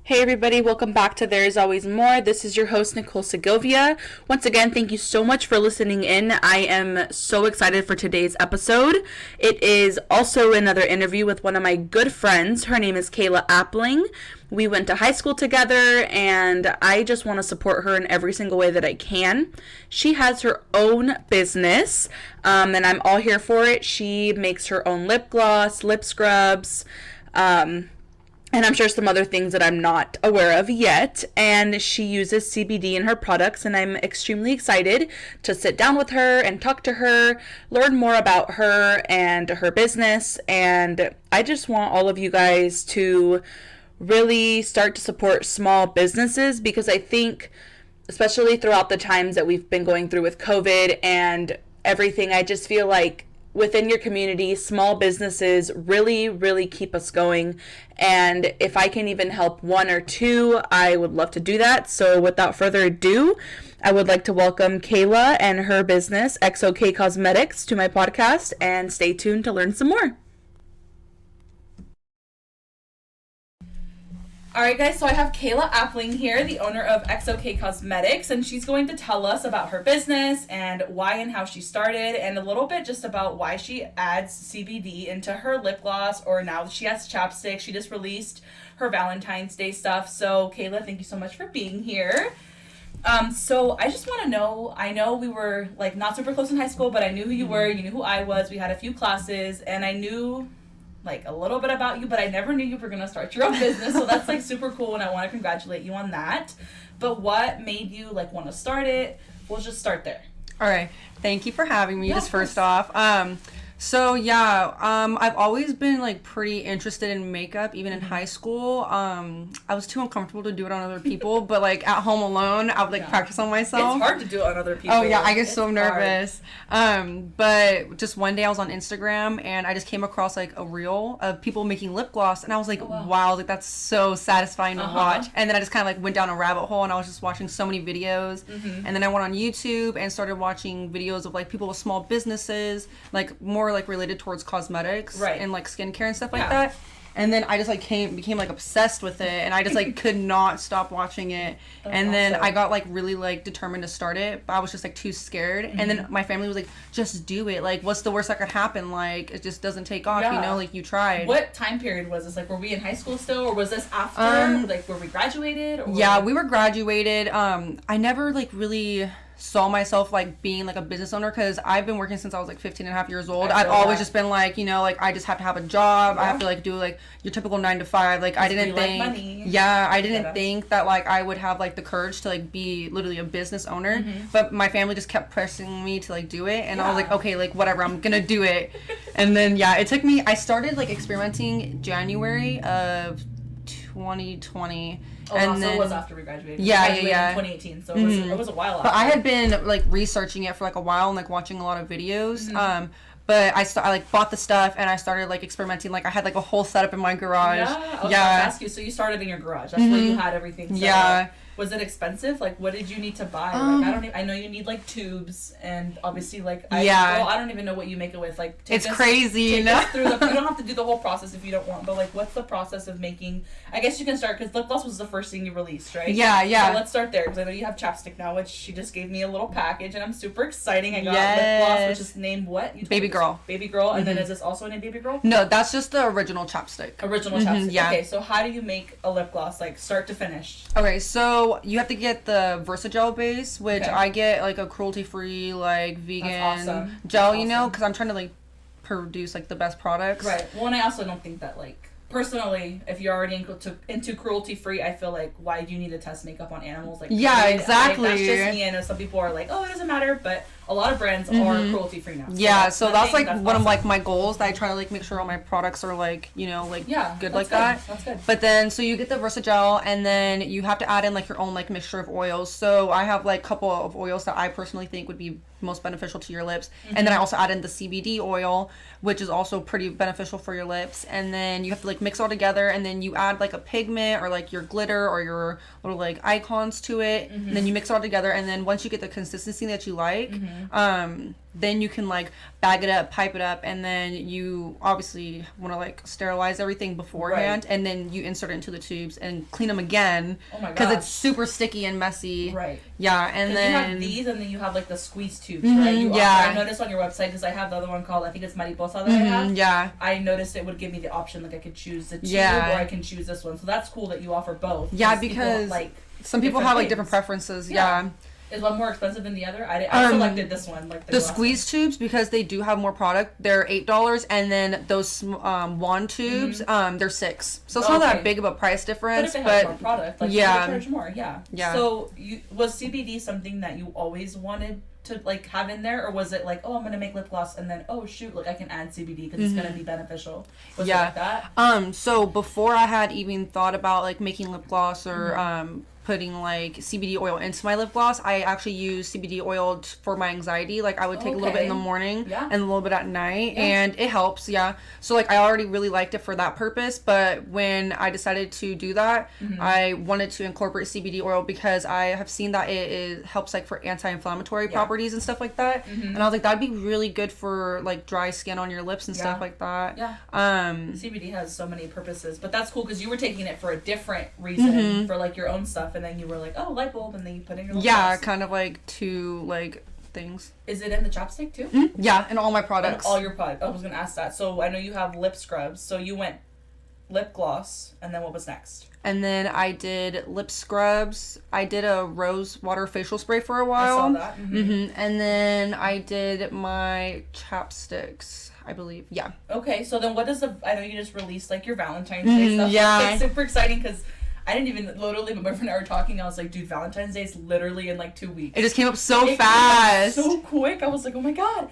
Hey everybody, welcome back to There Is Always More. This is your host, Nicole Segovia. Once again, thank you so much for listening in. I am so excited for today's episode. It is also another interview with one of my good friends. Her name is Kayla Appling. We went to high school together, and I just want to support her in every single way that I can. She has her own business, and I'm all here for it. She makes her own lip gloss, lip scrubs, and I'm sure some other things that I'm not aware of yet. And she uses CBD in her products, and I'm extremely excited to sit down with her and talk to her, learn more about her and her business. And I just want all of you guys to really start to support small businesses, because I think, especially throughout the times that we've been going through with COVID and everything, I just feel like within your community, small businesses really keep us going. And if I can even help one or two, I would love to do that. So without further ado, I would like to welcome Kayla and her business, Xokay Cosmetics, to my podcast, and stay tuned to learn some more. Alright guys, so I have Kayla Appling here, the owner of Xokay Cosmetics, and she's going to tell us about her business and why and how she started, and a little bit just about why she adds CBD into her lip gloss, or now she has Chapsticks. She just released her Valentine's Day stuff. So Kayla, thank you so much for being here. So I just want to know, I know we were like not super close in high school, but I knew who you were, you knew who I was, we had a few classes, and I knew like a little bit about you, but I never knew you were gonna start your own business. So that's like super cool, and I want to congratulate you on that. But what made you like want to start it? We'll just start there. All right. Thank you for having me. Just first off, I've always been like pretty interested in makeup, even in high school. I was too uncomfortable to do it on other people, but like at home alone, I would like practice on myself. It's hard to do it on other people. Oh yeah, I get so nervous. But just one day I was on Instagram and I just came across like a reel of people making lip gloss, and I was like, wow, like that's so satisfying to watch. And then I just kind of like went down a rabbit hole, and I was just watching so many videos. And then I went on YouTube and started watching videos of like people with small businesses, like more like related towards cosmetics and like skincare and stuff like that. And then I just like became like obsessed with it, and I just like could not stop watching it. And then I got like really like determined to start it, but I was just like too scared. And then my family was like, just do it, like what's the worst that could happen, like it just doesn't take off, you know, like you tried. What time period was this? Like were we in high school still, or was this after like were we graduated, or? Yeah, we were graduated. I never like really saw myself like being like a business owner, because I've been working since I was like 15 and a half years old. I've always just been like, you know, like I just have to have a job. I have to like do like your typical 9 to 5. Like I didn't think I didn't think that like I would have like the courage to like be literally a business owner. But my family just kept pressing me to like do it, and I was like, okay, like whatever, I'm gonna do it. And then it took me, I started like experimenting January of 2020. Oh, and then, so it was after we graduated. Yeah. In 2018, so it was a while after. But I had been like researching it for like a while and like watching a lot of videos. But I like bought the stuff, and I started like experimenting. Like I had like a whole setup in my garage. Yeah, I was going to ask you. So you started in your garage. That's where you had everything set up. Was it expensive? Like, what did you need to buy? Like, I know you need like tubes, and obviously like I don't even know what you make it with. Like, it's crazy, you know. You don't have to do the whole process if you don't want. But like, what's the process of making? I guess you can start, because lip gloss was the first thing you released, right? Yeah. So let's start there, because I know you have chapstick now, which she just gave me a little package, and I'm super exciting. I got lip gloss, which is named what? Baby Girl. Baby Girl, and then is this also named Baby Girl? No, that's just the original chapstick. Chapstick. Yeah. Okay, so how do you make a lip gloss, like start to finish? Okay, so you have to get the Versagel base, which I get like a cruelty-free, like vegan gel, you know, because I'm trying to like produce like the best products. Right. Well, and I also don't think that like personally, if you're already into cruelty-free, I feel like, why do you need to test makeup on animals? Like, exactly. Like, that's just me. I know some people are like, oh, it doesn't matter, but a lot of brands are cruelty-free now. So that's like one of like my goals, that I try to like make sure all my products are like, you know, like good like that. That's good. But then, so you get the Versagel, and then you have to add in like your own like mixture of oils. So I have like a couple of oils that I personally think would be most beneficial to your lips. And then I also add in the CBD oil, which is also pretty beneficial for your lips. And then you have to like mix all together, and then you add like a pigment or like your glitter or your little like icons to it. And then you mix it all together, and then once you get the consistency that you like, then you can like bag it up, pipe it up, and then you obviously want to like sterilize everything beforehand, and then you insert it into the tubes and clean them again. Oh my gosh. Because it's super sticky and messy. Right. Yeah, and then you have these, and then you have like the squeeze tubes, right? I noticed on your website, because I have the other one called, I think it's Mariposa that I have. Yeah. I noticed it would give me the option, like I could choose the tube or I can choose this one. So that's cool that you offer both. Yeah, because some people have like different preferences. Yeah. Is one more expensive than the other? I selected this one, like the squeeze tubes, because they do have more product. They're $8, and then those wand tubes, they're $6. So it's not that big of a price difference. But if it has more product, like you charge more. Yeah. Yeah. So was CBD something that you always wanted to like have in there, or was it like, oh, I'm gonna make lip gloss, and then oh shoot, like I can add CBD because it's gonna be beneficial? Was it like that? So before I had even thought about like making lip gloss or putting like CBD oil into my lip gloss, I actually use CBD oil for my anxiety. Like I would take a little bit in the morning and a little bit at night, and it helps. So like I already really liked it for that purpose, but when I decided to do that, I wanted to incorporate CBD oil because I have seen that it helps like for anti-inflammatory properties and stuff like that, and I was like, that'd be really good for like dry skin on your lips and stuff like that. CBD has so many purposes, but that's cool because you were taking it for a different reason, for like your own stuff. And then you were like, oh, light bulb, and then you put in your lip gloss. Kind of like two like things. Is it in the chapstick too? Yeah, in all my products. In all your products. I was gonna ask that. So I know you have lip scrubs. So you went lip gloss, and then what was next? And then I did lip scrubs. I did a rose water facial spray for a while. I saw that. And then I did my chapsticks, I believe. Yeah. Okay, so then what does I know you just released like your Valentine's Day stuff. Yeah. It's like super exciting because I didn't even, literally, my boyfriend and I were talking, I was like, dude, Valentine's Day is literally in like 2 weeks. It just came up so fast. So quick. I was like, oh my god.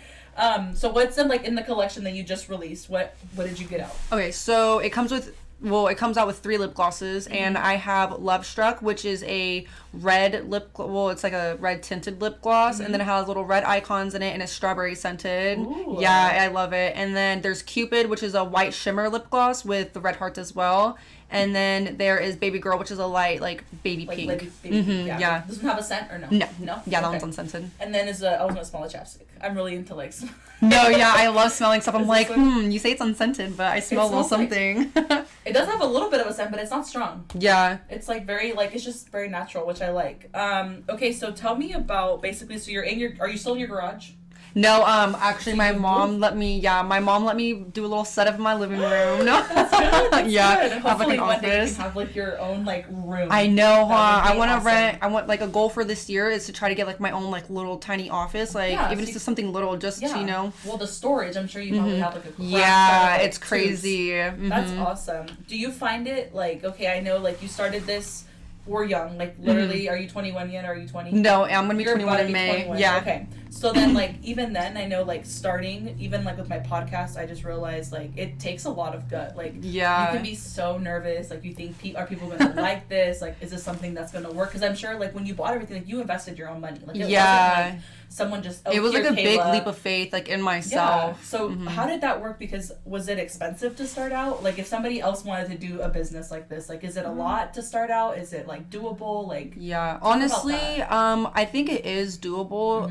So what's in like in the collection that you just released? What did you get out? Okay, so it comes out with 3 lip glosses, and I have Love Struck, which is a red it's like a red tinted lip gloss, and then it has little red icons in it, and it's strawberry scented. Ooh. Yeah, I love it. And then there's Cupid, which is a white shimmer lip gloss with the red hearts as well. And then there is Baby Girl, which is a light, like, baby pink. Baby pink. Yeah. Does it have a scent or no? No? Yeah, that one's unscented. And then I was going to smell a chapstick. I'm really into, like... No, yeah, I love smelling stuff. I'm like, you say it's unscented, but I smell a little something. It does have a little bit of a scent, but it's not strong. Yeah. It's, like, very, like, it's just very natural, which I like. Okay, so tell me about, basically, so are you still in your garage? No, actually, my mom let me do a little set of my living room. No, that's good. Yeah, have like an office. One day you can have like your own like room. I know, huh? I want to rent. I want like a goal for this year is to try to get like my own like little tiny office, like even if it's just something little, just to, you know. Well, the storage, I'm sure you probably have like a craft like, it's crazy. That's awesome. Do you find it like okay? I know like you started this. We're young, like literally. Are you 21 yet? Or are you 20? No, I'm gonna be 21 in May. 21. Yeah. Okay. So then, like, even then, I know, like, starting, even like with my podcast, I just realized like it takes a lot of gut. Like, you can be so nervous. Like, you think are people gonna like this? Like, is this something that's gonna work? Because I'm sure, like, when you bought everything, like, you invested your own money. Like, it wasn't like someone just. Oh, it was like a Kayla. big leap of faith, like in myself. Yeah. So how did that work? Because was it expensive to start out? Like, if somebody else wanted to do a business like this, like, is it a lot to start out? Is it like doable? Like, honestly, I think it is doable.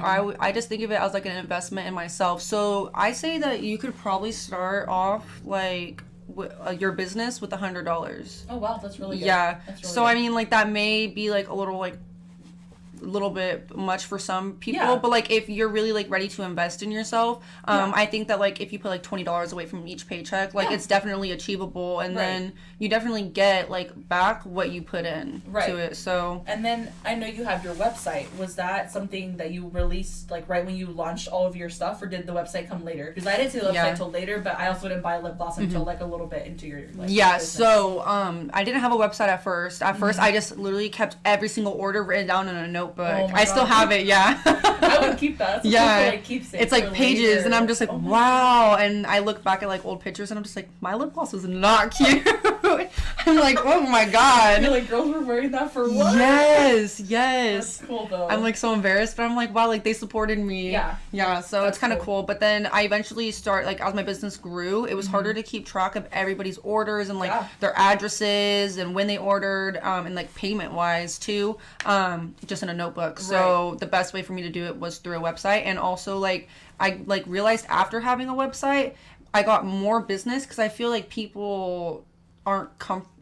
I just think of it as like an investment in myself. So I say that you could probably start off like your business with $100. Oh wow, that's really good. Yeah. That's really so good. I mean, like that may be like a little bit much for some people, but like if you're really like ready to invest in yourself, I think that like if you put like $20 away from each paycheck, like it's definitely achievable, and then you definitely get like back what you put in to it. So and then I know you have your website. Was that something that you released like right when you launched all of your stuff, or did the website come later? Because I didn't see the website till later, but I also didn't buy lip gloss until like a little bit into your business. So I didn't have a website at first. First I just literally kept every single order written down in a notebook. I still have it, I would keep that. Like, keeps it. It's like pages, later. And I'm just like, wow. And I look back at like old pictures, and I'm just like, my lip gloss was not cute. I'm like, oh my god. You're like, girls were wearing that for what? Yes. That's cool though. I'm like so embarrassed, but I'm like, wow, like they supported me. Yeah. So it's kind of cool. But then I eventually like as my business grew, it was harder to keep track of everybody's orders and like their addresses and when they ordered, and like payment wise too, just in a notebook. So the best way for me to do it was through a website. And also like I like realized after having a website, I got more business because I feel like people aren't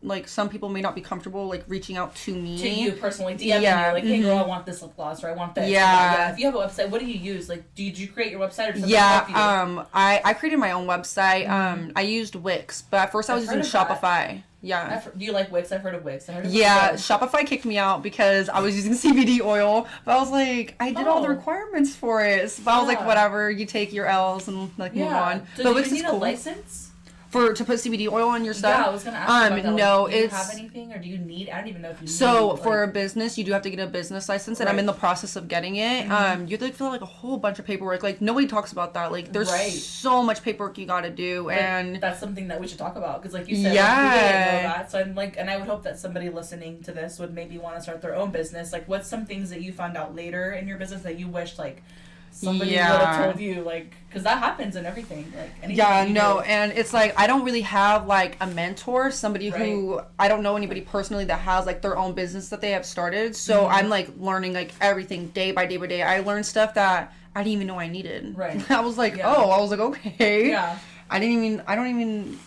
like some people may not be comfortable like reaching out to me, to you personally, DMing you like, hey girl, I want this lip gloss, or I want this. If you have a website, what do you use? Like, did you create your website or something? I created my own website. I used Wix, but at first I was using Shopify. Do you like Wix? I've heard of Wix. Shopify kicked me out because I was using CBD oil, but I was like, I did all the requirements for it, but I was like, whatever, you take your L's and like move on. So but do Wix you need is cool. a license? To put CBD oil on your stuff? Yeah, I was gonna ask about that. No, do you have anything, or do you need? I don't even know if you need. So for a business, you do have to get a business license, and I'm in the process of getting it. You have to fill out like a whole bunch of paperwork. Like nobody talks about that. Like there's so much paperwork you got to do, but and that's something that we should talk about because, like you said, like, we didn't know that. So I'm like, and I would hope that somebody listening to this would maybe want to start their own business. Like, what's some things that you found out later in your business that you wish like somebody would have told you, like, because that happens in everything, like anything do. And it's like I don't really have like a mentor, somebody who I don't know anybody personally that has like their own business that they have started, so I'm like learning like everything day by day by day. I learned stuff that I didn't even know I needed. I was like, okay. I don't even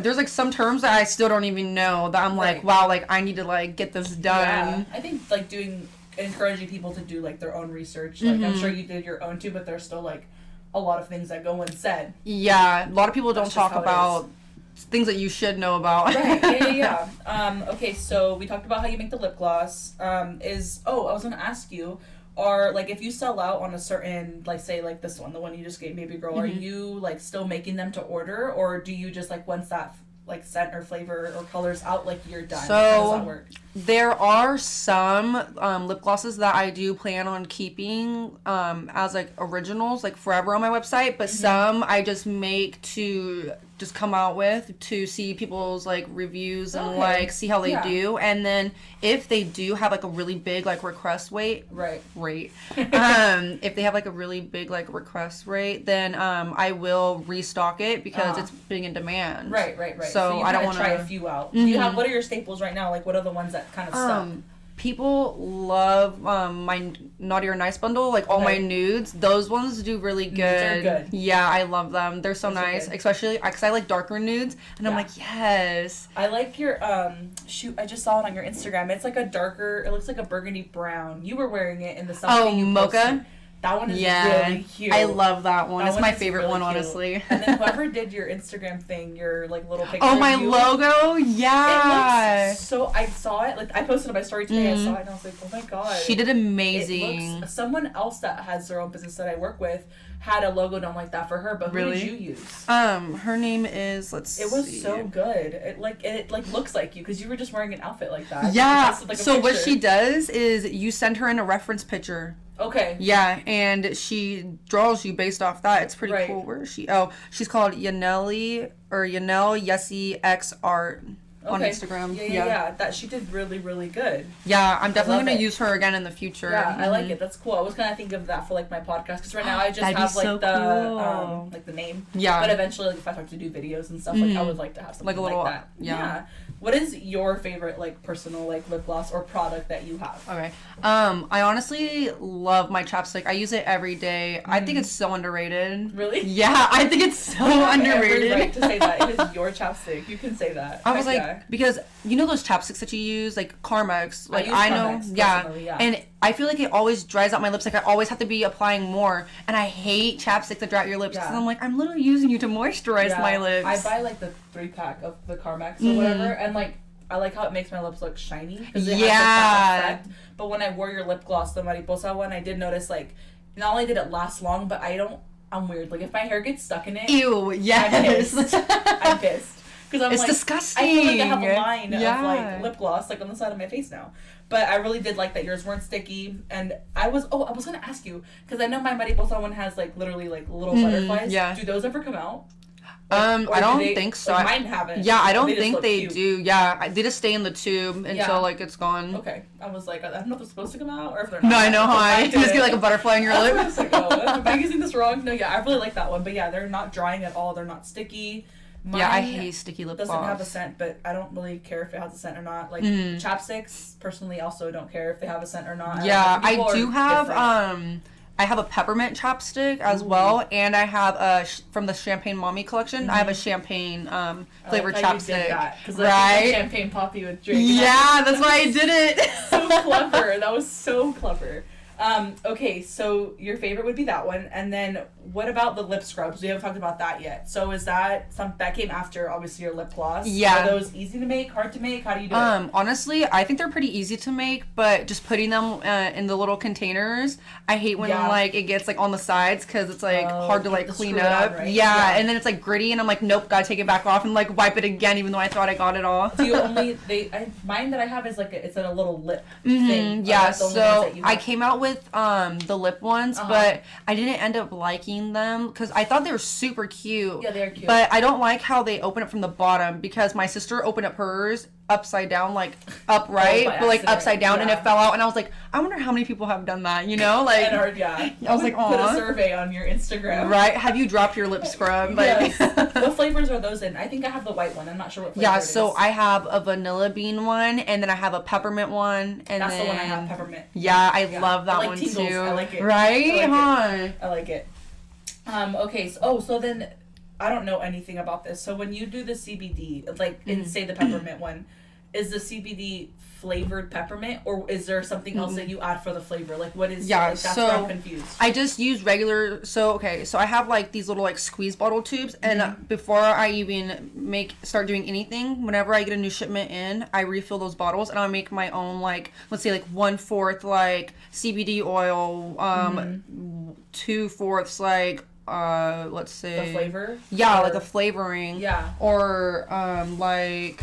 there's like some terms that I still don't even know that I'm like, wow, like I need to like get this done. I think like encouraging people to do like their own research. Like I'm sure you did your own too, but there's still like a lot of things that go unsaid. A lot of people don't talk about things that you should know about. Okay, so we talked about how you make the lip gloss. I was gonna ask you, are like if you sell out on a certain, like say like this one, the one you just gave baby girl, are you like still making them to order, or do you just like once that like scent or flavor or colors out, like you're done? So how does that work? There are some lip glosses that I do plan on keeping as like originals, like forever on my website, but some I just make to just come out with to see people's like reviews and like see how they do, and then if they do have like a really big like request rate, if they have like a really big like request rate, then I will restock it because it's big in demand. Right. So I don't want to try a few out. Do you have, what are your staples right now? Like what are the ones that kind of stuck? People love my Naughty or Nice bundle, like all my nudes. Those ones do really good. They're good. Yeah, I love them. They're so nice, especially because I like darker nudes, and I'm like, yes. I like your I just saw it on your Instagram. It's like a darker. It looks like a burgundy brown. You were wearing it in the summer. Mocha. That one is really cute. I love that one. It's my favorite really one, honestly. And then whoever did your Instagram thing, your like little picture. Oh, my logo? Yeah. It looks so, I saw it. Like I posted on my story today. I saw it and I was like, oh my god. She did amazing. Someone else that has their own business that I work with had a logo done like that for her. But who did you use? Her name is. It was so good. It looks like you because you were just wearing an outfit like that. Yeah. So what she does is you send her in a reference picture. Okay. Yeah, and she draws you based off that. It's pretty cool. Where is she? Oh, she's called Yaneli Yessie X Art on Instagram. Yeah. That she did really, really good. Yeah, I'm definitely gonna use her again in the future. Yeah, I like it. That's cool. I was gonna think of that for like my podcast because right now I just have like the like the name. Yeah. But eventually, like if I start to do videos and stuff, like I would like to have something like a little that. Yeah. What is your favorite like personal like lip gloss or product that you have? Okay. I honestly love my chapstick. I use it every day. I think it's so underrated. Really? Yeah, I think it's so underrated. Every right to say that. It is your chapstick. You can say that. I was like, because you know those chapsticks that you use, like Carmex. Like I know, yeah. And I feel like it always dries out my lips. Like I always have to be applying more, and I hate chapstick to dry out your lips. Because I'm like, I'm literally using you to moisturize my lips. I buy like the 3-pack of the Carmex or whatever, and like I like how it makes my lips look shiny because it has like that effect. But when I wore your lip gloss, the Mariposa one, I did notice like not only did it last long, but I'm weird. Like if my hair gets stuck in it, ew, yes, I'm pissed. Because it's disgusting. I feel like I have a line of like lip gloss like on the side of my face now. But I really did like that yours weren't sticky. And I was gonna ask you because I know my Mariposa one has like literally like little butterflies. Yeah. Do those ever come out? I don't think so. Like, mine haven't. Yeah, I don't they think they do. Yeah, they just stay in the tube until like it's gone. Okay, I was like, I don't know if they're supposed to come out or if they're not. No, I know how you just get like a butterfly in your lip. I was like, oh, am I using this wrong? No, yeah, I really like that one. But yeah, they're not drying at all. They're not sticky. Mine I hate sticky lip gloss. Doesn't have a scent, but I don't really care if it has a scent or not. Like Chapsticks, personally, also don't care if they have a scent or not. Yeah, I do have I have a peppermint chapstick as well, and I have from the Champagne Mommy collection. I have a champagne flavored chapstick. Right? Champagne poppy with drink. Yeah, that's why I did it. So clever. That was so clever. Okay, so your favorite would be that one, and then what about the lip scrubs? We haven't talked about that yet. So is that that came after obviously your lip gloss? Yeah. Are those easy to make, hard to make? How do you do it? Honestly, I think they're pretty easy to make, but just putting them in the little containers, I hate when like it gets like on the sides because it's like hard to like clean up. Right? Yeah, and then it's like gritty, and I'm like, nope, gotta take it back off and like wipe it again, even though I thought I got it all. Do you only mine that I have is like it's a little lip thing. Yeah, so I came out with the lip ones, but I didn't end up liking them because I thought they were super cute. Yeah, they're cute. But I don't like how they open it from the bottom because my sister opened up hers upside down, like upright, but like upside down, and it fell out. And I was like, I wonder how many people have done that, you know? Like, I was like, put a survey on your Instagram. Right? Have you dropped your lip scrub? Yes. What flavors are those in? I think I have the white one. I'm not sure what flavor it is. So I have a vanilla bean one, and then I have a peppermint one, and that's the one I have, peppermint. Yeah, I love that one tingles. too. I like it. Right? I like it. Okay. So then, I don't know anything about this. So when you do the CBD, like in say the peppermint one, is the CBD flavored peppermint, or is there something else that you add for the flavor? Like what is? Yeah, like, that's where I'm confused. I just use regular. So I have like these little like squeeze bottle tubes, and before I even start doing anything, whenever I get a new shipment in, I refill those bottles, and I make my own like, let's say like 1/4 like CBD oil, 2/4 like let's say the flavor. Yeah, like a flavoring. Yeah. Or like,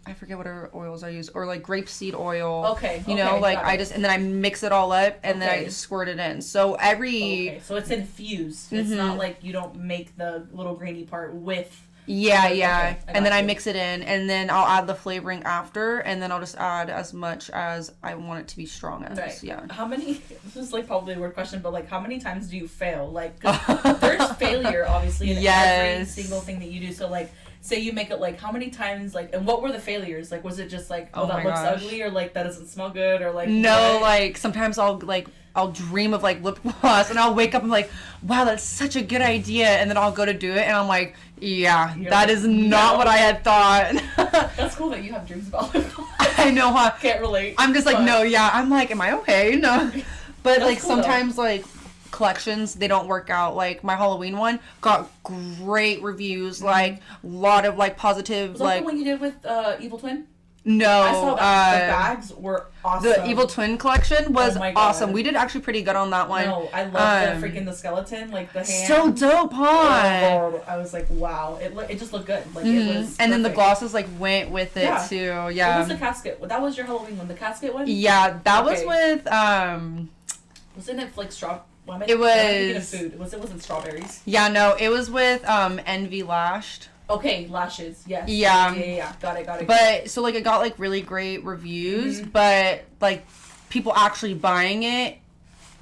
I forget what oils I use, or like grapeseed oil. Okay. You know, like and then I mix it all up and then I squirt it in. So so it's infused. It's not like you don't make the little grainy part with. Yeah. Okay, and then I mix it in, and then I'll add the flavoring after, and then I'll just add as much as I want it to be strong as. Right. Yeah. How many? This is like probably a weird question, but like how many times do you fail? Like, 'cause there's failure obviously in every single thing that you do. So like, say you make it, like how many times, like, and what were the failures? Like, was it just like, that looks ugly, or like that doesn't smell good, or like no, like sometimes I'll dream of like lip gloss, and I'll wake up and like, wow, that's such a good idea, and then I'll go to do it, and I'm like, yeah, that is not what I had thought. That's cool that you have dreams about lip gloss. I know, huh? Can't relate. I'm just like, no, yeah. I'm like, am I okay? No. But like cool, sometimes like collections, they don't work out. Like my Halloween one got great reviews, like a lot of like positive. Was that the one you did with Evil Twin? No, I saw that. The bags were awesome. The Evil Twin collection was awesome. We did actually pretty good on that one. No, I love the skeleton, like the hand. So dope, huh? Oh, I was like, wow. It just looked good. Like it was perfect. And then the glosses like went with it too. Yeah. What was the casket? That was your Halloween one. The casket one? Yeah, that was with Wasn't it like straw? It was. Food. It wasn't strawberries. Yeah, no, it was with Envy Lashed. Okay, lashes. Yes. Yeah. Got it. But so like it got like really great reviews, but like people actually buying it,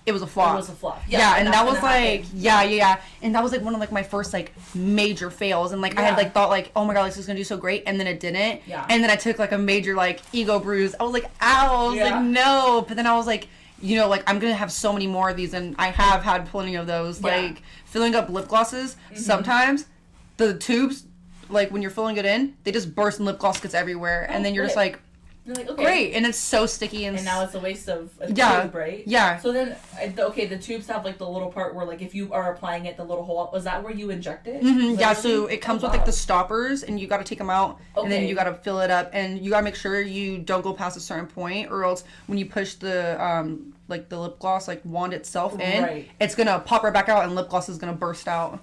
it was a flop. It was a flop. Yeah, and that was like yeah, and that was like one of like my first like major fails, and like I had like thought like, oh my god, like, this is gonna do so great, and then it didn't. Yeah. And then I took like a major like ego bruise. I was like, ow. I was like, no. But then I was like, you know, like I'm gonna have so many more of these, and I have had plenty of those. Like filling up lip glosses. Sometimes the tubes, like when you're filling it in, they just burst and lip gloss gets everywhere, and then you're just like, okay. Great, and it's so sticky and now it's a waste of a tube, right? Yeah. So then, the tubes have like the little part where like if you are applying it, the little hole. Was that where you inject it? Yeah. So it comes with like the stoppers, and you got to take them out, and then you got to fill it up, and you got to make sure you don't go past a certain point, or else when you push the like the lip gloss like wand itself in, it's gonna pop right back out, and lip gloss is gonna burst out.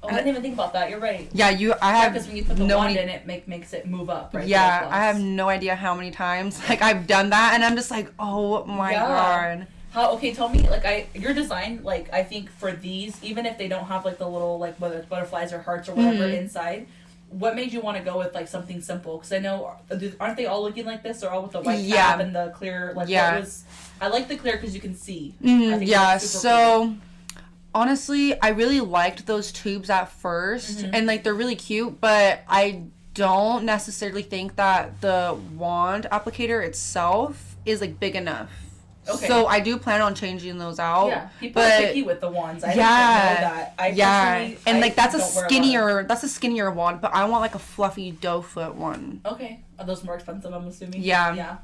Oh, I didn't even think about that. You're right. Yeah, I have because when you put the wand in, it makes it move up, right? Yeah, I have no idea how many times like I've done that, and I'm just like, oh my god. Okay, tell me, like, your design, like, I think for these, even if they don't have, like, the little, like, whether it's butterflies or hearts or whatever inside, what made you want to go with, like, something simple? Because I know, aren't they all looking like this? They're all with the white cap and the clear, like, I like the clear because you can see. So... Cool. Honestly, I really liked those tubes at first, and, like, they're really cute, but I don't necessarily think that the wand applicator itself is, like, big enough. Okay. So I do plan on changing those out. Yeah, people are picky with the wands. I didn't know that. And like that's a skinnier wand, but I want like a fluffy doe foot one. Okay. Are those more expensive, I'm assuming? Yeah.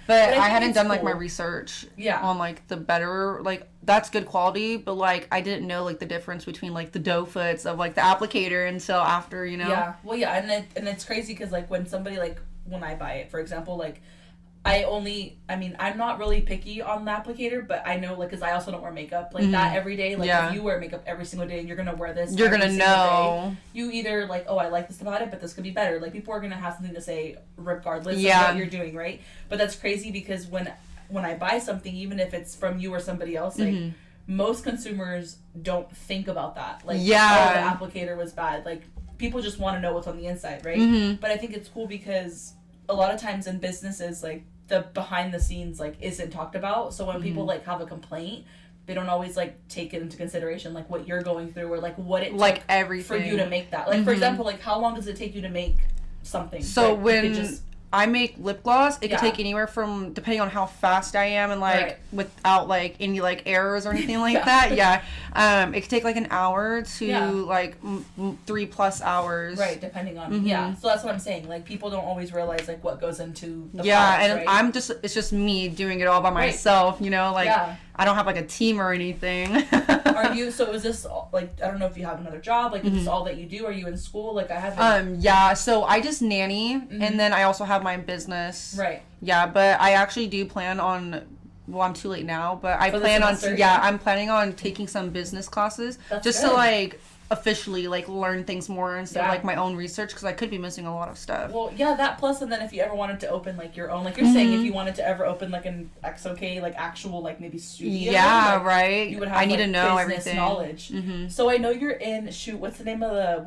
But I hadn't done like my research on like the better, like that's good quality, but like I didn't know like the difference between like the doe foots of like the applicator until after, you know. Yeah. Well, yeah, and it's crazy because like when somebody like when I buy it, for example, like I'm not really picky on the applicator, but I know, like, because I also don't wear makeup like that every day. Like, if you wear makeup every single day and you're going to wear this, you're going to know. Day, you either, like, oh, I like this about it, but this could be better. Like, people are going to have something to say regardless of what you're doing, right? But that's crazy because when I buy something, even if it's from you or somebody else, like, most consumers don't think about that. Like, oh, the applicator was bad. Like, people just want to know what's on the inside, right? But I think it's cool because a lot of times in businesses, like, the behind the scenes like isn't talked about, so when people like have a complaint, they don't always like take it into consideration, like what you're going through or like what it like everything for you to make that. Like for example, like how long does it take you to make something? So when I make lip gloss, it could take anywhere from, depending on how fast I am and like without like any like errors or anything like that. It could take like an hour to like 3+ hours. Right, depending on So that's what I'm saying. Like people don't always realize like what goes into the products, and it's just me doing it all by myself. You know, like I don't have like a team or anything. Are you? So is this like, I don't know if you have another job. Like is this all that you do? Are you in school? Like I haven't. So I just nanny, and then I also have my business. Right. Yeah, but I actually do plan on. Well, I'm too late now, but I plan on. I'm planning on taking some business classes just to like officially like learn things more instead of like my own research, because I could be missing a lot of stuff. Well, that plus, and then if you ever wanted to open like your own, like you're saying, if you wanted to ever open like an Xokay like actual like maybe studio, you would have, I need to know everything knowledge. So I know you're in what's the name of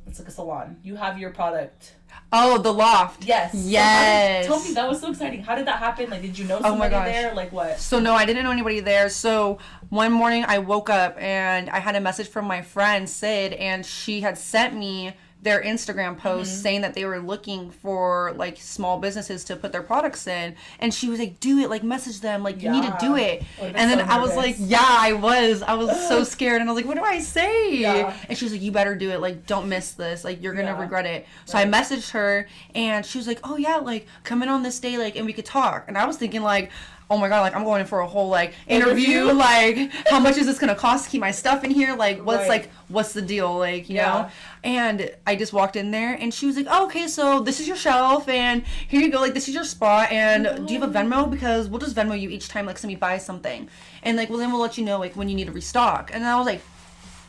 it's like a salon. You have your product. Oh, the loft. Yes. Yes. So tell me, that was so exciting. How did that happen? Like, did you know somebody there? Like, what? So, no, I didn't know anybody there. So, one morning I woke up and I had a message from my friend, Sid, and she had sent me their Instagram post saying that they were looking for, like, small businesses to put their products in. And she was like, do it. Like, message them. Like, you need to do it. And then I was like, I was so scared. And I was like, what do I say? And she was like, you better do it. Like, don't miss this. Like, you're going to regret it. So I messaged her, and she was like, oh, yeah, like, come in on this day, like, and we could talk. And I was thinking, like, oh my god, like I'm going in for a whole like interview, like how much is this gonna cost to keep my stuff in here, like what's the deal, like, you know? And I just walked in there and she was like, oh, okay, so this is your shelf and here you go, like this is your spot, and do you have a Venmo? Because we'll just Venmo you each time like somebody buys something, and like, well, then we'll let you know like when you need to restock. And I was like,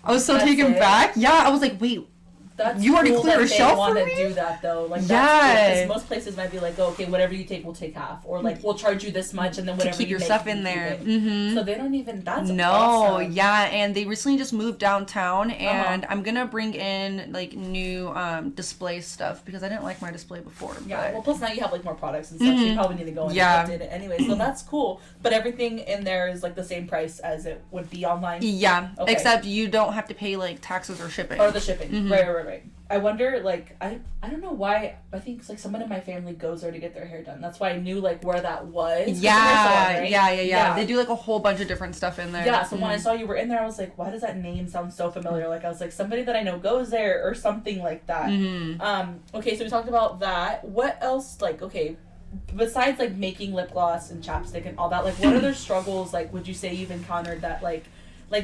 I was so taken back. I was like, wait, that's you already cleared a shelf for me? They want to do that though. Like that's cool, most places might be like, oh, okay, whatever you take, we'll take half, or like we'll charge you this much, and then whatever to keep you your make, stuff in there. So they don't even. That's awesome. And they recently just moved downtown, and I'm gonna bring in like new display stuff because I didn't like my display before. Yeah. Well, plus now you have like more products and stuff, so you probably need to go and update it anyway. So that's cool. But everything in there is like the same price as it would be online. Yeah. Okay. Except you don't have to pay like taxes or shipping. Or the shipping. Right. I wonder, like, I don't know why, I think, like, someone in my family goes there to get their hair done. That's why I knew, like, where that was. Yeah. They do, like, a whole bunch of different stuff in there. Yeah, so when I saw you were in there, I was like, why does that name sound so familiar? Like, I was like, somebody that I know goes there or something like that. Okay, so we talked about that. What else, like, okay, besides, like, making lip gloss and chapstick and all that, like, what other struggles, like, would you say you've encountered that, like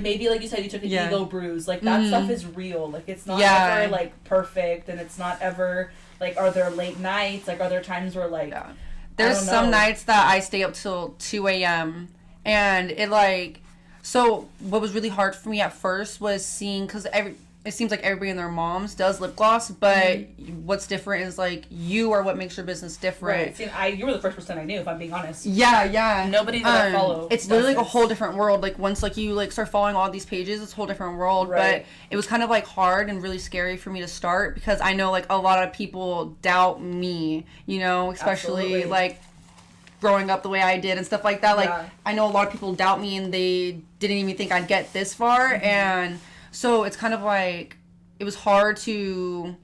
maybe, like you said, you took an ego bruise. Like, that stuff is real. Like, it's not ever, like, perfect. And it's not ever, like, are there late nights? Like, are there times where, like... Yeah. There's some nights that I stay up till 2 a.m. And it, like... So, what was really hard for me at first was seeing... Because it seems like everybody and their moms does lip gloss, but what's different is like you are what makes your business different. Right. See, you were the first person I knew, if I'm being honest. Yeah. Nobody that I follow. It's literally like a whole different world. Like once like you like start following all these pages, it's a whole different world. Right. But it was kind of like hard and really scary for me to start because I know like a lot of people doubt me, you know, especially Absolutely. like growing up the way I did and stuff like that. Like I know a lot of people doubt me and they didn't even think I'd get this far. And so it's kind of like it was hard to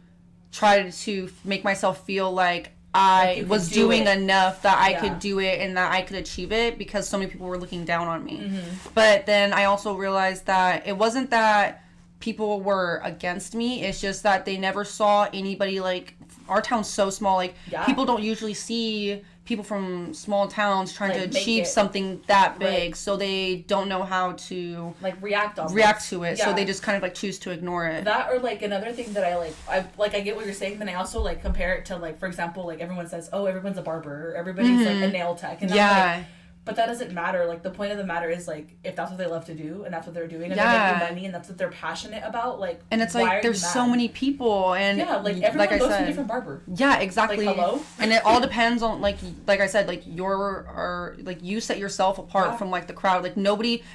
try to make myself feel like I was doing enough that I could do it and that I could achieve it because so many people were looking down on me. But then I also realized that it wasn't that people were against me. It's just that they never saw anybody like our town's so small. Like people don't usually see people from small towns trying to achieve something that big, so they don't know how to like react to it. So they just kind of like choose to ignore it. That or like another thing that I get what you're saying, then I also like compare it to like, for example, like everyone says, oh, everyone's a barber or everybody's like a nail tech, and I'm like, but that doesn't matter. Like the point of the matter is like if that's what they love to do and that's what they're doing and they're making money and that's what they're passionate about, like, and it's like there's so many people and like everyone goes to a different barber. Yeah, exactly. Like, hello? And it all depends on like I said, like you set yourself apart from like the crowd. Like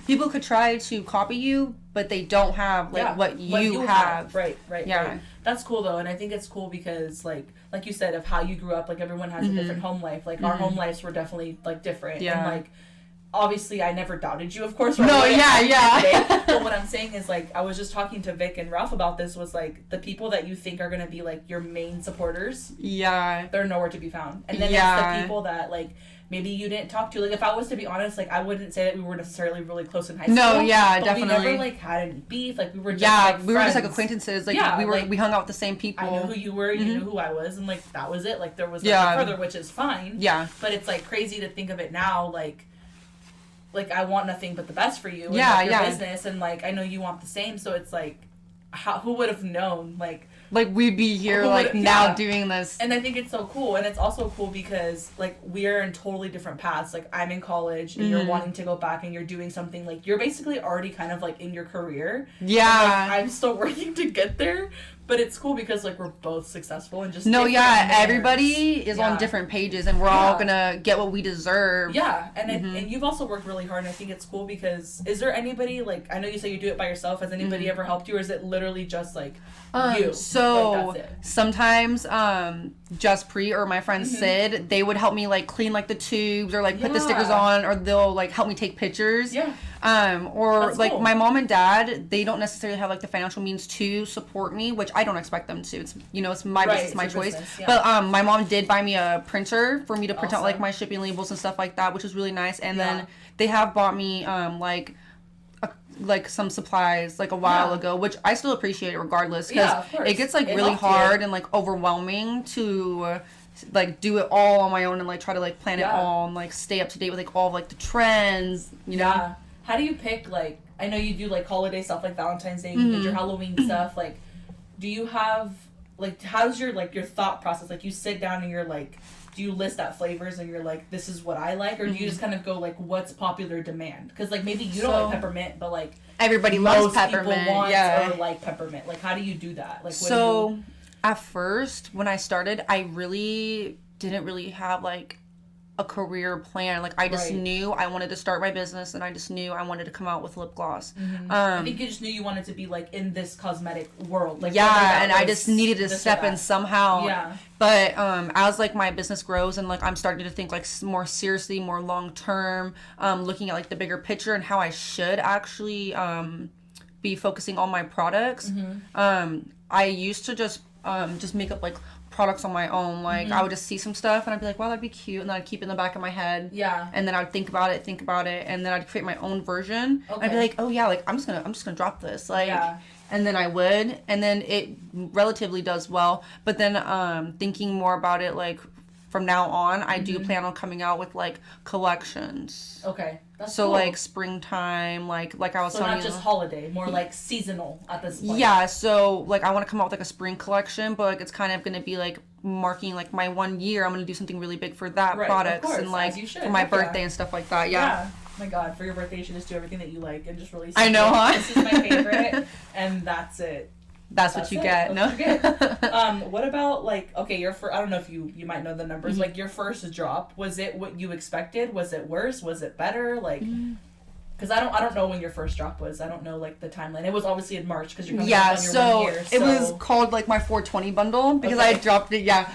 people could try to copy you, but they don't have like what you have. Right. That's cool though, and I think it's cool because like you said, of how you grew up, like everyone has a different home life. Like our home lives were definitely like different. And like obviously I never doubted you, of course. Right? No, But what I'm saying is like I was just talking to Vic and Ralph about this, was like the people that you think are gonna be like your main supporters, they're nowhere to be found. And then it's the people that like maybe you didn't talk to. Like if I was to be honest, like I wouldn't say that we were necessarily really close in high school. No, but definitely. We never like had any beef. Like we were just like we were just like friends. acquaintances. Like we hung out with the same people. I knew who you were, you knew who I was, and like that was it. Like there was nothing further, which is fine. Yeah. But it's like crazy to think of it now, like I want nothing but the best for you and your business, and like I know you want the same. So it's like, who would have known like we'd be here like now doing this. And I think it's so cool, and it's also cool because like we're in totally different paths. Like I'm in college and you're wanting to go back and you're doing something, like you're basically already kind of like in your career. And, like, I'm still working to get there, but it's cool because like we're both successful and just everybody is on different pages and we're all gonna get what we deserve. And you've also worked really hard, and I think it's cool because is there anybody, like I know you say you do it by yourself, has anybody ever helped you, or is it literally just like you? So like, that's it? Sometimes Just Pre or my friend Sid, they would help me like clean like the tubes or like put the stickers on, or they'll like help me take pictures. Or that's like cool. my mom and dad, they don't necessarily have like the financial means to support me, which I don't expect them to. It's it's my business, my choice. But my mom did buy me a printer for me to print out like my shipping labels and stuff like that, which was really nice. And then they have bought me like some supplies like a while ago, which I still appreciate regardless, because it gets like really hard and like overwhelming to like do it all on my own and like try to like plan it all and like stay up to date with like all of like the trends, you know. How do you pick, like I know you do like holiday stuff like Valentine's Day, you did your Halloween stuff, like do you have like how's your like your thought process? Like you sit down and you're like, do you list out flavors and you're like, this is what I like, or do you just kind of go like, what's popular demand? Because like maybe you don't like peppermint, but like everybody loves peppermint, people want or like peppermint. Like how do you do that? Like at first when I started, I really didn't really have like a career plan. Like I just knew I wanted to start my business, and I just knew I wanted to come out with lip gloss. I think you just knew you wanted to be like in this cosmetic world, like and I just needed to step in somehow. But as like my business grows and like I'm starting to think like more seriously, more long term, looking at like the bigger picture and how I should actually be focusing on my products. I used to just make up like products on my own. Like I would just see some stuff and I'd be like, wow, that'd be cute, and then I'd keep it in the back of my head, and then I'd think about it, and then I'd create my own version. I'd be like, oh yeah, like I'm just gonna drop this, like and then I would, and then it relatively does well. But then thinking more about it, like from now on, I do plan on coming out with like collections. That's so cool. Like springtime, like I was telling you. So not just holiday, more like seasonal at this point. Yeah, so like I want to come out with like a spring collection, but like it's kind of going to be like marking like my 1 year. I'm going to do something really big for that products, and like for my birthday and stuff like that. Yeah. Oh my God, for your birthday you should just do everything that you like and just release it. I know, huh? This is my favorite, and that's it. That's what you get. No. What you get. What about like, okay, I don't know if you might know the numbers. Like your first drop, was it what you expected? Was it worse? Was it better? Like, because I don't know when your first drop was. I don't know like the timeline. It was obviously in March because you're coming up on your 1 year. So it was called like my 420 bundle because I dropped it. Yeah.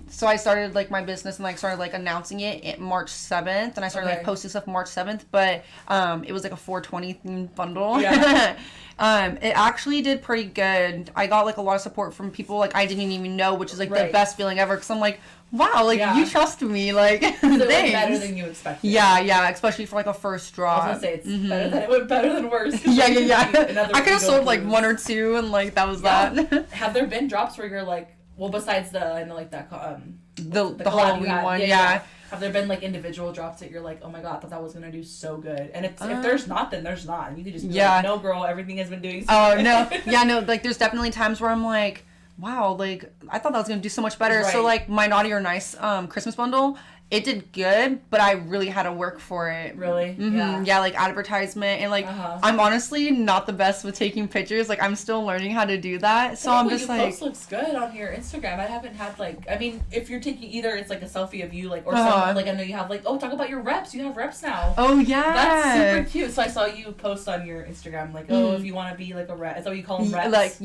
So I started like my business and like started like announcing it March 7th, and I started like posting stuff March 7th, but it was like a 420 themed bundle. Yeah. It actually did pretty good. I got like a lot of support from people like I didn't even know, which is like the best feeling ever, because I'm like, wow, like you trust me, like so it went better than you expected. Yeah, especially for like a first drop. I was gonna say it's better than it went better than worse. Yeah. I could have sold like one or two, and like that was that. Have there been drops where you're like, well, besides the I know like that the Halloween one, yeah. Have there been like individual drops that you're like, oh my god, I thought that was gonna do so good? And if there's not, then there's not. You could just be like, no, girl, everything has been doing so good. No, like there's definitely times where I'm like, wow, like I thought that was gonna do so much better. Right. So like my Naughty or Nice Christmas bundle, it did good, but I really had to work for it. Really? Yeah, like advertisement, and like I'm honestly not the best with taking pictures. Like I'm still learning how to do that. So I'm just like, post looks good on your Instagram. I haven't had like, I mean, if you're taking either it's like a selfie of you like or something, like I know you have like, oh, talk about your reps. You have reps now. Oh yeah, that's super cute. So I saw you post on your Instagram like, oh, if you want to be like a rep, is that what you call them, reps? Like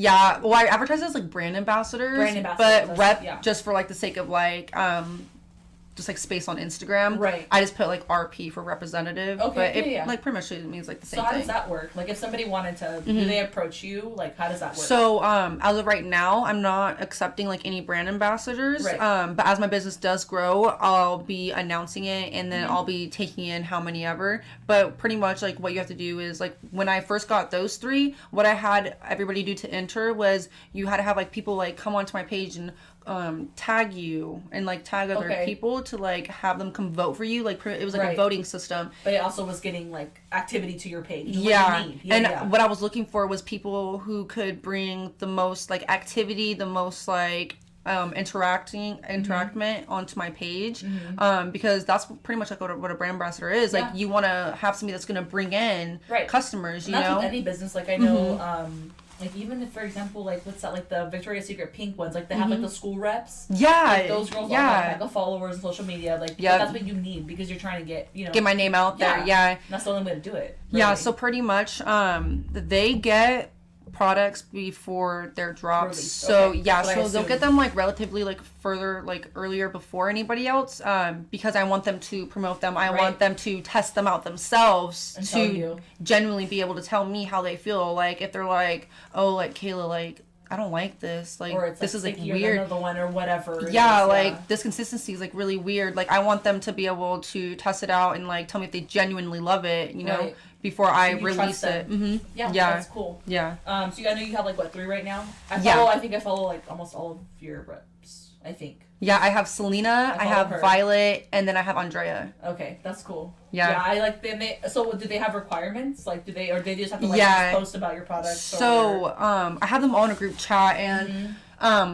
well, I advertise as like brand ambassadors, but rep just for like the sake of like just like space on Instagram. Right. I just put like RP for representative. Okay. But it like pretty much means like the same thing. So how does that work? Like if somebody wanted to, do they approach you? Like how does that work? So as of right now, I'm not accepting like any brand ambassadors. Right. But as my business does grow, I'll be announcing it, and then I'll be taking in how many ever. But pretty much like what you have to do is like when I first got those 3, what I had everybody do to enter was you had to have like people like come onto my page and tag you and like tag other people to like have them come vote for you. Like it was like a voting system, but it also was getting like activity to your page. What I was looking for was people who could bring the most like activity, the most like interactment onto my page, because that's pretty much like what a brand ambassador is. Like you want to have somebody that's going to bring in customers. And you that's know, with any business. Like I know. Like even if, for example, like what's that, like the Victoria's Secret pink ones, like they have like the school reps. Yeah, like, those girls all have mega followers on social media. Like that's what you need because you're trying to get my name out there. Yeah, and that's the only way to do it. Really. Yeah, so pretty much, they get products before their drops. So so they'll get them like relatively like further like earlier before anybody else, because I want them to promote them. I want them to test them out themselves and to genuinely be able to tell me how they feel. Like if they're like, oh, like Kayla, like I don't like this, like or it's this is like weird, another one or whatever. Like this consistency is like really weird. Like I want them to be able to test it out and like tell me if they genuinely love it, you know, before I release it. Yeah, that's cool. Yeah. So I know you have like what 3 right now. I think I follow like almost all of your reps. I think. Yeah, I have Selena, I have Violet, and then I have Andrea. Okay, that's cool. Yeah, I like them. So do they have requirements? Like, do they just have to like just post about your products? So I have them all in a group chat, and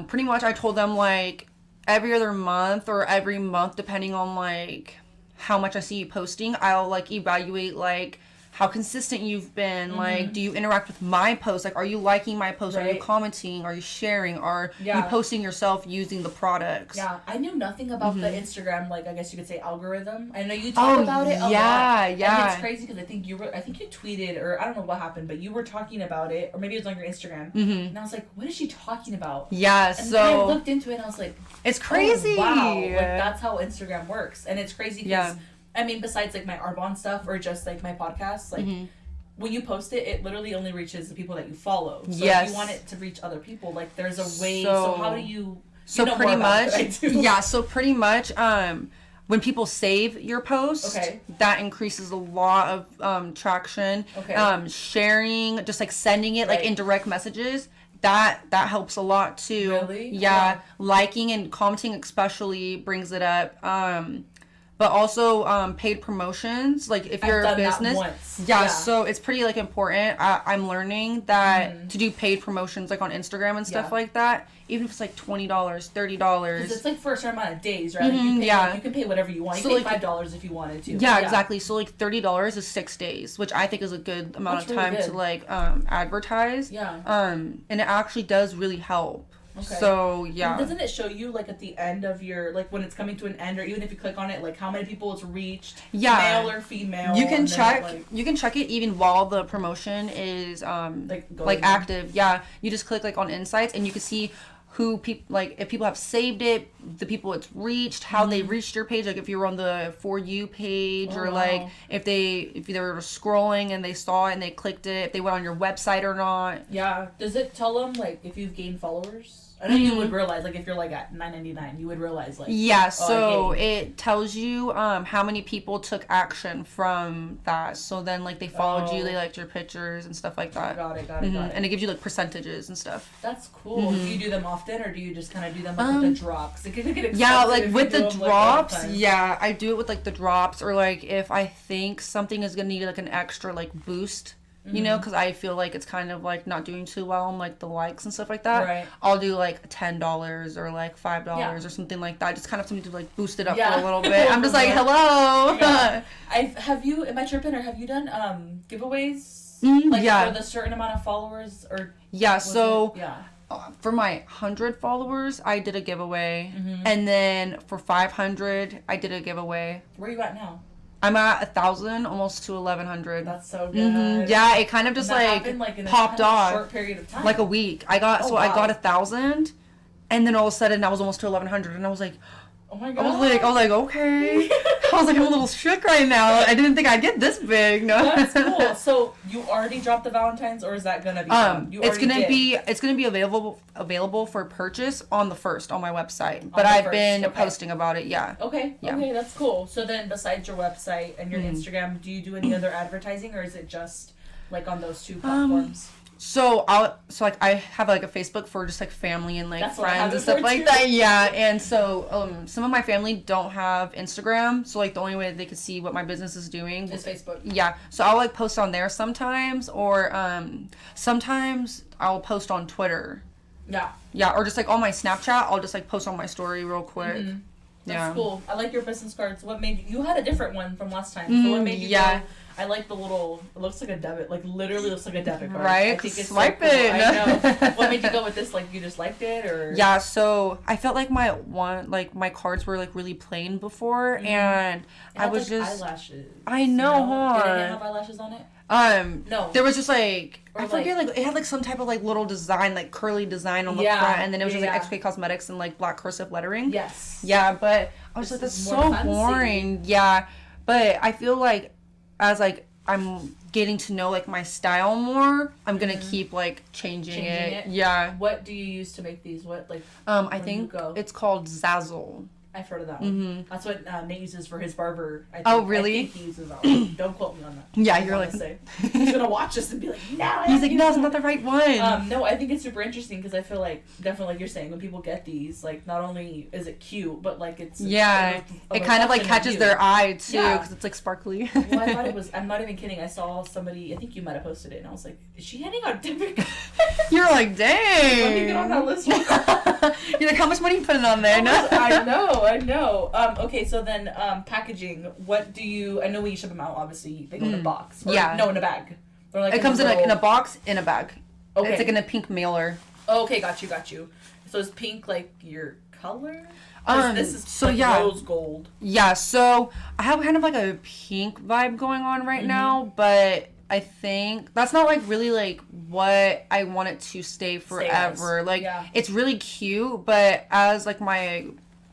pretty much I told them like every other month or every month, depending on like how much I see you posting, I'll like evaluate like how consistent you've been. Like, do you interact with my posts? Like, are you liking my posts? Are you commenting? Are you sharing? Are you posting yourself using the products? Yeah, I knew nothing about the Instagram, like, I guess you could say algorithm. I know you talk about it a lot. Yeah. And it's crazy because I think you tweeted, or I don't know what happened, but you were talking about it, or maybe it was on your Instagram. And I was like, what is she talking about? Yeah, and so then I looked into it and I was like, it's crazy. Oh, wow, like that's how Instagram works. And it's crazy because I mean, besides like my Arbonne stuff or just like my podcast, like when you post it, it literally only reaches the people that you follow. So if you want it to reach other people, like there's a way. So how do you? So pretty much, So pretty much, when people save your post, that increases a lot of traction. Sharing, just like sending it like in direct messages. That helps a lot too. Really? Yeah. Liking and commenting especially brings it up. but also paid promotions. Like if you're a business, so it's pretty like important. I'm learning that to do paid promotions like on Instagram and stuff like that, even if it's like $20, $30. Because it's like for a certain amount of days, right? Like you can pay whatever you want. You so pay like, $5 if you wanted to. Yeah, exactly. So like $30 is 6 days, which I think is a good amount of time to like advertise. Yeah. And it actually does really help. Okay. So, yeah. And doesn't it show you, like, at the end of your, like, when it's coming to an end, or even if you click on it, like, how many people it's reached? Male or female? You can check, you can check it even while the promotion is, active. Yeah. You just click, like, on Insights, and you can see who people, like, if people have saved it, the people it's reached, how they reached your page, like, if you were on the For You page, or, like, if they were scrolling and they saw it and they clicked it, if they went on your website or not. Yeah. Does it tell them, like, if you've gained followers? I know you would realize, like, if you're, like, at $9.99, you would realize, like... Yeah, so it tells you how many people took action from that. So then, like, they followed you, they liked your pictures and stuff like that. Got it. And it gives you, like, percentages and stuff. That's cool. Do you do them often, or do you just kind of do them, like, with the drops? It can get expensive. Yeah, like, with the drops, I do it with, like, the drops, or, like, if I think something is going to need, like, an extra, like, boost... You know, because I feel like it's kind of like not doing too well on like the likes and stuff like that. Right. I'll do like $10 or like $5 or something like that. Just kind of something to like boost it up for a little bit. I'm just like, hello. Am I tripping, or have you done giveaways? Like for the certain amount of followers, or for my 100 followers, I did a giveaway, and then for 500, I did a giveaway. Where are you at now? I'm at 1,000, almost to 1,100. That's so good. Yeah, it kind of just happened, in popped off. Short period of time. Like a week. I got 1,000, and then all of a sudden I was almost to 1,100, and I was like, oh my god. I was like, okay. I was like, I'm a little shook right now. I didn't think I'd get this big. No. That's cool. So you already dropped the Valentine's, or is that gonna be? It's gonna be available for purchase on the 1st on my website. But I've been posting about it. Yeah. Okay. Yeah. Okay, that's cool. So then, besides your website and your Instagram, do you do any other advertising, or is it just like on those 2 platforms? So I have like a Facebook for just like family and like friends and stuff like that. Yeah, and so some of my family don't have Instagram, so like the only way they could see what my business is doing is Facebook. Yeah, so I'll like post on there sometimes, or sometimes I'll post on Twitter. Yeah, or just like on my Snapchat, I'll just like post on my story real quick. That's cool. I like your business cards. What made you had a different one from last time? So what made you go? I like the little. It looks like a debit. Like literally looks like a debit card. Right. I think it's Swipe so cool. it. I know. What made you go with this? Like you just liked it, or? Yeah. So I felt like my cards were like really plain before, and I was like just eyelashes. I know, huh? Did it have eyelashes on it? No. There was just like I forget, like it had like some type of like little design, like curly design on the front, and then it was just like Xokay Cosmetics and like black cursive lettering. Yes. Yeah, but I was like, that's so boring. Yeah, but I feel like as like I'm getting to know like my style more, I'm gonna keep like changing it. Yeah. What do you use to make these? What like? I think it's called Zazzle. I've heard of that one. That's what Nate uses for his barber. I think. Oh, really? I think he uses that one. Don't quote me on that. Yeah, you're like... He's going to watch this and be like, no. He's like, no, it's not the right one. No, I think it's super interesting because I feel like, definitely like you're saying, when people get these, like, not only is it cute, but, like, it's... Yeah. It kind of, like, catches their eye, too, because it's, like, sparkly. Well, I thought it was... I'm not even kidding. I saw somebody... I think you might have posted it, and I was like, is she handing out different... You're like, dang. Let me get on that list. You're like, how much money you putting on there? I know. Okay, so then packaging. What do you? I know when you ship them out, obviously they go in a box. Or, no, in a bag. Or like it comes in a box in a bag. Okay. It's like in a pink mailer. Oh, okay, got you. So is pink like your color? This is rose gold. Yeah, so I have kind of like a pink vibe going on right now, but I think that's not like really like what I want it to stay forever. It's really cute, but as like my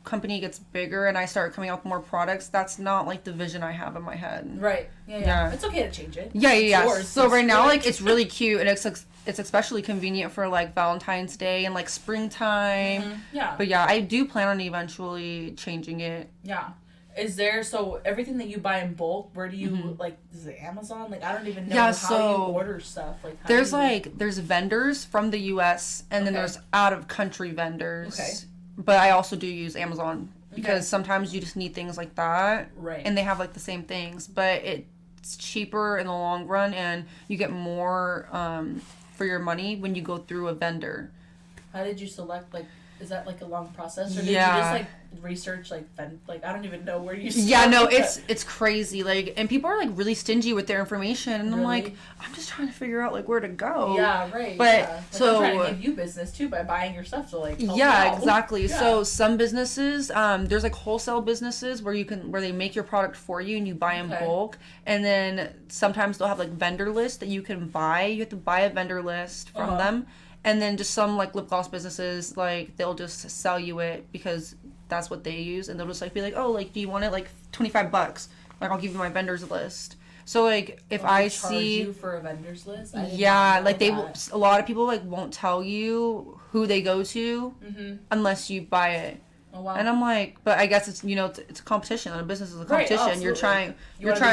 company gets bigger and I start coming out with more products, that's not like the vision I have in my head. Right. Yeah. It's okay to change it. Yeah. Yours. So right now, like, it's really cute, and it's especially convenient for like Valentine's Day and like springtime. Yeah. But yeah, I do plan on eventually changing it. Yeah. Is there, so everything that you buy in bulk, where do you, like, is it Amazon? Like, I don't even know how you order stuff. Like, there's vendors from the U.S. and then there's out-of-country vendors. Okay. But I also do use Amazon because sometimes you just need things like that. Right. And they have like the same things, but it's cheaper in the long run, and you get more for your money when you go through a vendor. How did you select, like, is that like a long process, or did you just like research like I don't even know where you started? Yeah, no, it's crazy, like, and people are like really stingy with their information, and I'm like, I'm just trying to figure out like where to go. Yeah, right. But like, so I'm trying to give you business too by buying your stuff to like help yeah, out. exactly. Yeah. So some businesses, there's like wholesale businesses where they make your product for you and you buy in bulk, and then sometimes they'll have like vendor lists that you can buy. You have to buy a vendor list from them. And then just some like lip gloss businesses, like they'll just sell you it because that's what they use, and they'll just like be like, oh, like, do you want it like $25? Like, I'll give you my vendors list. So like if I see you for a vendors list, like they will, a lot of people like won't tell you who they go to unless you buy it. Oh, wow. And I'm like, but I guess it's it's a competition. A business is a competition. Right, you're trying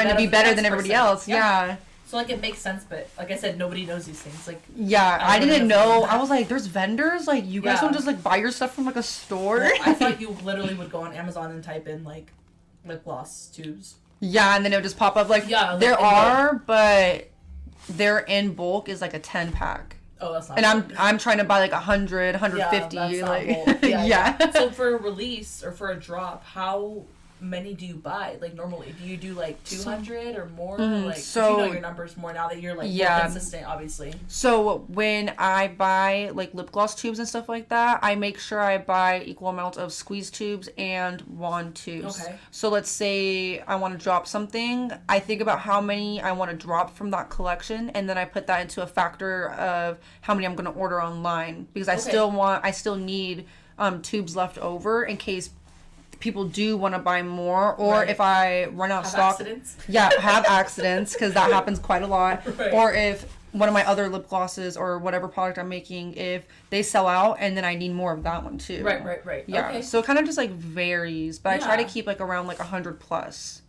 to be be better than everybody else. Yeah. So, like, it makes sense, but, like I said, nobody knows these things. Like, yeah, I didn't know. I was like, there's vendors? Like, you guys don't just, like, buy your stuff from, like, a store? Well, I thought you literally would go on Amazon and type in, like, lip gloss tubes. Yeah, and then it would just pop up. Like, there are, but their in bulk is, like, a 10-pack. Oh, that's not. And I'm trying to buy, like, 100, 150. Yeah, that's like, not yeah. So, for a release or for a drop, how many do you buy, like, normally? Do you do like 200 or more? Like, so you know your numbers more now that you're like more consistent, obviously. So when I buy like lip gloss tubes and stuff like that, I make sure I buy equal amounts of squeeze tubes and wand tubes. Okay. So let's say I want to drop something, I think about how many I want to drop from that collection, and then I put that into a factor of how many I'm going to order online, because I still need tubes left over in case people do want to buy more, or if I run out of stock. Accidents. Yeah, have accidents, because that happens quite a lot. Right. Or if one of my other lip glosses or whatever product I'm making, if they sell out and then I need more of that one too. Right. Yeah. Okay. So it kind of just like varies, but I try to keep like around like 100 plus.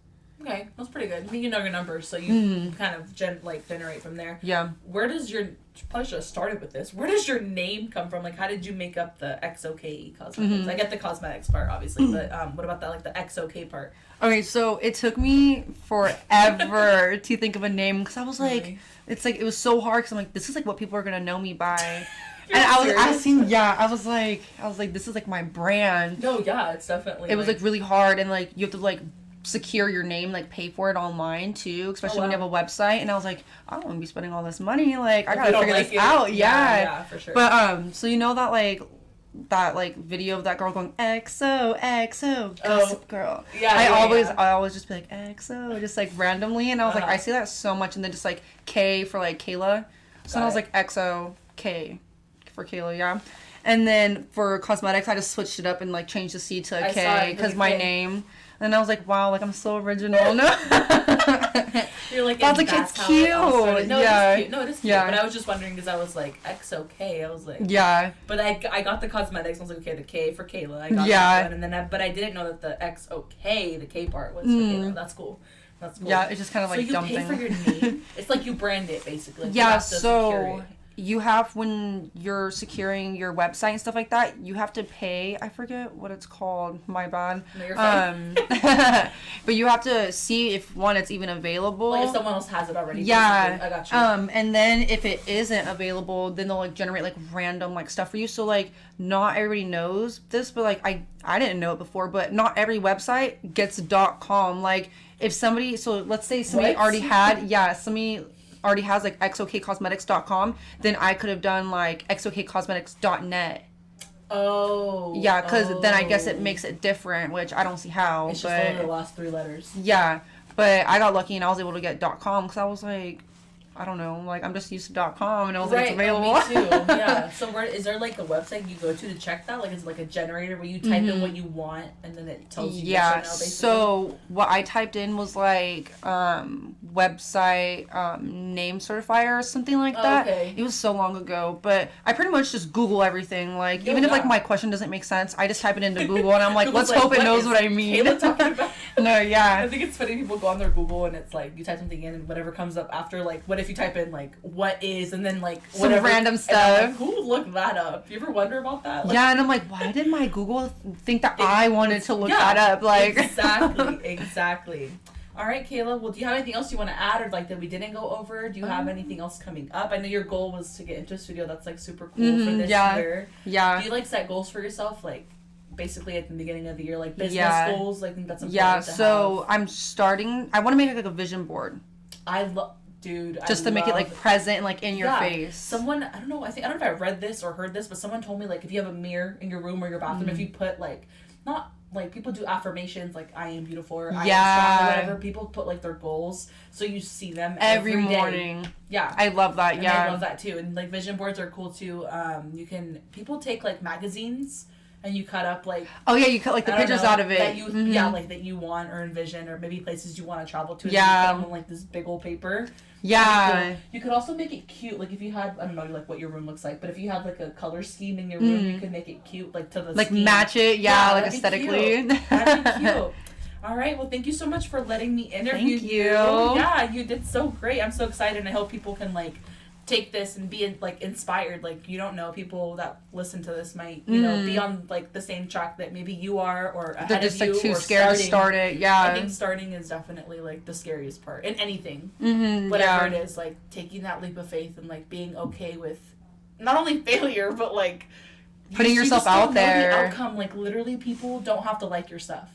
Okay, that's pretty good. I mean, you know your numbers, so you kind of generate from there. Yeah. Where does your probably should have started with this? Where does your name come from? Like, how did you make up the Xokay Cosmetics? I get the cosmetics part, obviously, but what about that, like the Xokay part? Okay, so it took me forever to think of a name, because I was like, it's like, it was so hard, because I'm like, this is like what people are gonna know me by. And I was asking, I was like, this is like my brand. No, yeah, it's definitely. It was like really hard, and like you have to like secure your name, like pay for it online too, especially when you have a website. And I was like, I don't want to be spending all this money, like I gotta figure this out. Yeah, for sure. But so you know that like video of that girl going XO Gossip Girl. Yeah, I always just be like XO, just like randomly, and I was like, I see that so much, and then just like K for like Kayla, so I was like XO K for Kayla, yeah. And then for cosmetics, I just switched it up and like changed the C to a K because my name. And I was like, wow, like I'm so original. No. You're like, I was like, it's cute. No, it is cute. No, it is cute. But I was just wondering, because I was like, Xokay. I was like, yeah. But I got the cosmetics. I was like, okay, the K for Kayla. I got that one. And then but I didn't know that the Xokay, the K part, was for Kayla. That's cool. That's cool. Yeah, it's just kind of like dumb thing. So you pay for your name. It's like you brand it, basically. Yeah, so you have, when you're securing your website and stuff like that, you have to pay, I forget what it's called, my bad. No, you're fine. But you have to see if one, it's even available. Like if someone else has it already. Yeah. Basically. I got you. And then if it isn't available, then they'll like generate like random like stuff for you. So like not everybody knows this, but like I didn't know it before, but not every website gets .com. Like if somebody, so let's say somebody already has like xokcosmetics.com, then I could have done like xokcosmetics.net. Oh. Yeah, because then I guess it makes it different, which I don't see how. It's just only the last 3 letters. Yeah, but I got lucky and I was able to get .com, because I was like, I don't know, like I'm just used to .com, and I was like, it's available. Me too. Yeah. So is there like a website you go to check that? Like, is it like a generator where you type in what you want and then it tells you yes or no, basically? So what I typed in was like website name certifier or something like that. Okay. It was so long ago, but I pretty much just Google everything. Like even if like my question doesn't make sense, I just type it into Google and I'm like, let's hope it knows what I mean. Kayla talking about? No, yeah. I think it's funny people go on their Google and it's like you type something in and whatever comes up after, like, what if you type in like what is and then like some whatever random stuff. Like, who would look that up? You ever wonder about that? Like, yeah, and I'm like, why did my Google think that I wanted to look that up? Like exactly. All right, Kayla. Well, do you have anything else you want to add, or like that we didn't go over? Do you have anything else coming up? I know your goal was to get into a studio. That's like super cool for this year. Yeah. Do you like set goals for yourself, like basically at the beginning of the year, like business goals? Like, I think that's important. Yeah. So I'm starting. I want to make like a vision board. Just to make it like present and like in your face. Someone, I don't know if I read this or heard this, but someone told me like if you have a mirror in your room or your bathroom, if you put like not. Like, people do affirmations, like, I am beautiful, or I am strong, or whatever. People put, like, their goals, so you see them every morning. Day. Yeah. I love that, and I love that, too. And, like, vision boards are cool, too. People take, like, magazines, and you cut up, like... Oh, yeah, you cut, like, the pictures out of it. That you, yeah, like, that you want or envision, or maybe places you want to travel to. Yeah. And you put them on, like, this big old paper. Yeah. You could also make it cute, like, if you had, I don't know, like, what your room looks like, but if you had, like, a color scheme in your room, you could make it cute, like, to the like, scheme. match it, like, aesthetically. That'd be cute. All right, well, thank you so much for letting me interview you. Yeah, you did so great. I'm so excited, and I hope people can, like, take this and be like inspired. Like, you don't know, people that listen to this might you know be on like the same track that maybe you are, or ahead they're just of you, like too or scared to start it. I think starting is definitely like the scariest part in anything, whatever it is, like taking that leap of faith and like being okay with not only failure but like putting yourself out there. The outcome, like literally people don't have to like your stuff.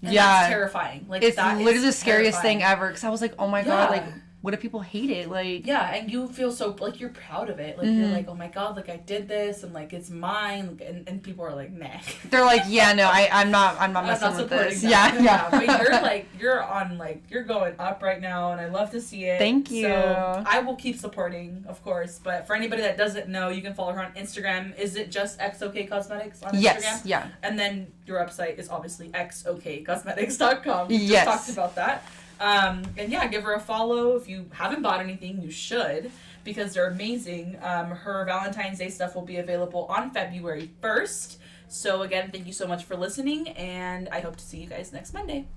And that's terrifying. Like, it's that literally the scariest thing ever, because I was like, oh my god, like, what if people hate it? Like, yeah, and you feel so, like, you're proud of it. Like, you're like, oh my god, like, I did this, and, like, it's mine. And people are like, nah. They're like, yeah, no, I'm not messing with this. That. Yeah. But you're, like, you're on, like, you're going up right now, and I love to see it. Thank you. So, I will keep supporting, of course. But for anybody that doesn't know, you can follow her on Instagram. Is it just Xokay Cosmetics on Instagram? Yes, yeah. And then your website is obviously xokaykcosmetics.com. We yes. just talked about that. And yeah, give her a follow. If you haven't bought anything, you should, because they're amazing. Her Valentine's Day stuff will be available on February 1st. So again, thank you so much for listening, and I hope to see you guys next Monday.